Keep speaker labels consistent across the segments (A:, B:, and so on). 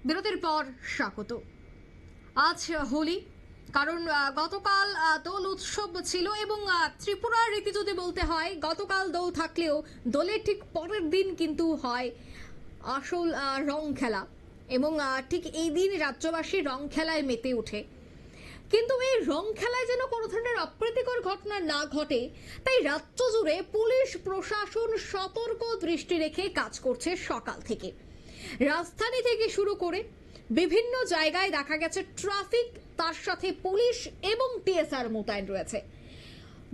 A: বিরতির পর স্বাগত। আজ হোলি, কারণ গতকাল দোল উৎসব ছিল এবং ত্রিপুরার রীতি যদি বলতে হয়, গতকাল দোল থাকলেও দোলের ঠিক পরের দিন কিন্তু হয় আসল রং খেলা এবং ঠিক এই দিন রাজ্যবাসী রং খেলায় মেতে ওঠে। কিন্তু এই রং খেলায় যেন কোনো ধরনের অপ্রীতিকর ঘটনা না ঘটে, তাই রাজ্য জুড়ে পুলিশ প্রশাসন সতর্ক দৃষ্টি রেখে কাজ করছে সকাল থেকে। রাজধানী থেকে শুরু করে বিভিন্ন জায়গায় দেখা গেছে ট্রাফিক, তার সাথে পুলিশ এবং টিএসআর মোতায়েন রয়েছে।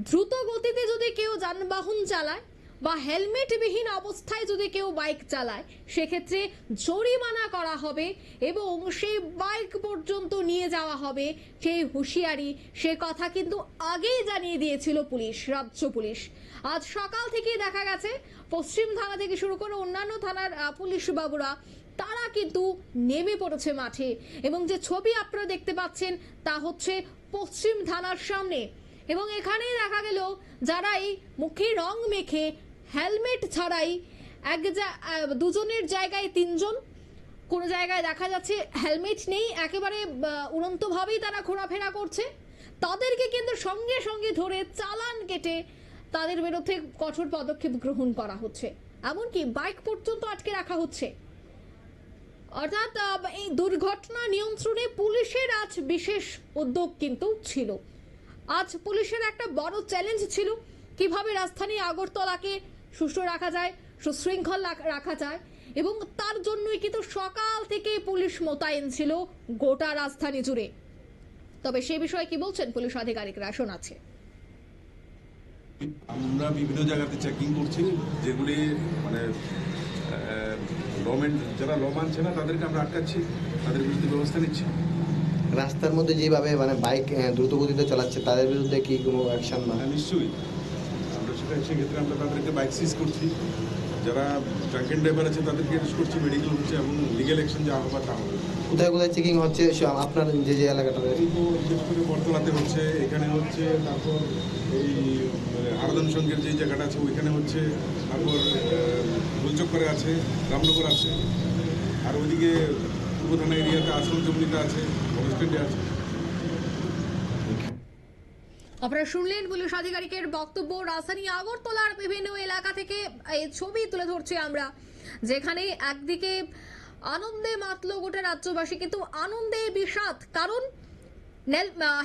A: দ্রুত গতিতে যদি কেউ যানবাহন চালায় বা হেলমেটবিহীন অবস্থায় যদি কেউ বাইক চালায়, সেক্ষেত্রে জরিমানা করা হবে এবং সেই বাইক পর্যন্ত নিয়ে যাওয়া হবে, সেই হুঁশিয়ারি, সে কথা কিন্তু আগেই জানিয়ে দিয়েছিল পুলিশ, রাজ্য পুলিশ। আজ সকাল থেকেই দেখা গেছে পশ্চিম থানা থেকে শুরু করে অন্যান্য থানার পুলিশ বাবুরা তারা কিন্তু নেমে পড়েছে মাঠে, এবং যে ছবি আপনারা দেখতে পাচ্ছেন তা হচ্ছে পশ্চিম থানার সামনে। এবং এখানেই দেখা গেল যারা এই মুখে রং মেখে হেলমেট ছাড়াই দুজনের জায়গায় তিনজন, কোনো জায়গায় দেখা যাচ্ছে হেলমেট নেই, একেবারে উড়ন্তভাবেই তারা ঘোরাফেরা করছে, তাদেরকে কিন্তু সঙ্গে সঙ্গে ধরে চালান কেটে তাদের বিরুদ্ধে কঠোর পদক্ষেপ গ্রহণ করা হচ্ছে, এমনকি বাইক পর্যন্ত আটকে রাখা হচ্ছে। অর্থাৎ এই দুর্ঘটনা নিয়ন্ত্রণে পুলিশের আজ বিশেষ উদ্যোগ কিন্তু ছিল। আজ পুলিশের একটা বড় চ্যালেঞ্জ ছিল কিভাবে রাজধানী আগরতলাকে সুষ্ঠু রাখা যায়, সুশৃঙ্খল রাখা যায়, এবং তার জন্যই কিন্তু সকাল থেকে পুলিশ মোতায়েন ছিল গোটা রাজধানী জুড়ে। তবে সে বিষয়ে কি বলছেন পুলিশ আধিকারিকরা শোনাচ্ছে।
B: আমরা বিভিন্ন জায়গাতে চেকিং করছি, যেগুলি মানে যারা ল মানছে না তাদেরকে আমরা আটকাচ্ছি, তাদের বিরুদ্ধে ব্যবস্থা নিচ্ছি।
C: রাস্তার মধ্যে যেভাবে মানে বাইক দ্রুত গতিতে চালাচ্ছে তাদের বিরুদ্ধে কি কোনো অ্যাকশন না?
B: নিশ্চয়ই আমরা সেক্ষেত্রে আমরা তাদেরকে বাইক সিজ করছি, যারা ড্রাঙ্কেন ড্রাইভার আছে তাদেরকে অ্যারেস্ট করছি, মেডিকেল হচ্ছে এবং লিগ্যাল অ্যাকশন যা হবার তা হবে।
C: কোথায় কোথায় চেকিং হচ্ছে আপনার যে এলাকাটা?
B: বিশেষ করে বটতলাতে হচ্ছে, এখানে হচ্ছে, তারপর এই আরাধন সঙ্গের যে জায়গাটা আছে ওইখানে হচ্ছে, তারপর গোলচক্করে আছে, রামনগর আছে, আর ওইদিকে পূর্ব থানা এরিয়াতে আশ্রম জমিতে আছে, ফরেস্টেডে আছে।
A: আপনারা শুনলেন পুলিশ আধিকারিকের বক্তব্য। রাজধানী আগরতলার বিভিন্ন এলাকা থেকে এই ছবি তুলে ধরছি আমরা, যেখানে একদিকে আনন্দে মাতল গোটা রাজ্যবাসী, কিন্তু আনন্দে বিষাদ, কারণ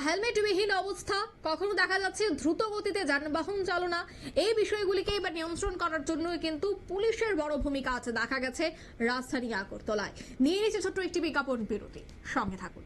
A: হেলমেটবিহীন অবস্থা, কখনো দেখা যাচ্ছে দ্রুত গতিতে যানবাহন চালনা, এই বিষয়গুলিকে এবার নিয়ন্ত্রণ করার জন্য কিন্তু পুলিশের বড় ভূমিকা আছে দেখা গেছে রাজধানী আগরতলায়। নিয়ে নিচ্ছে ছোট্ট একটি বিজ্ঞাপন বিরতি, সঙ্গে থাকুন।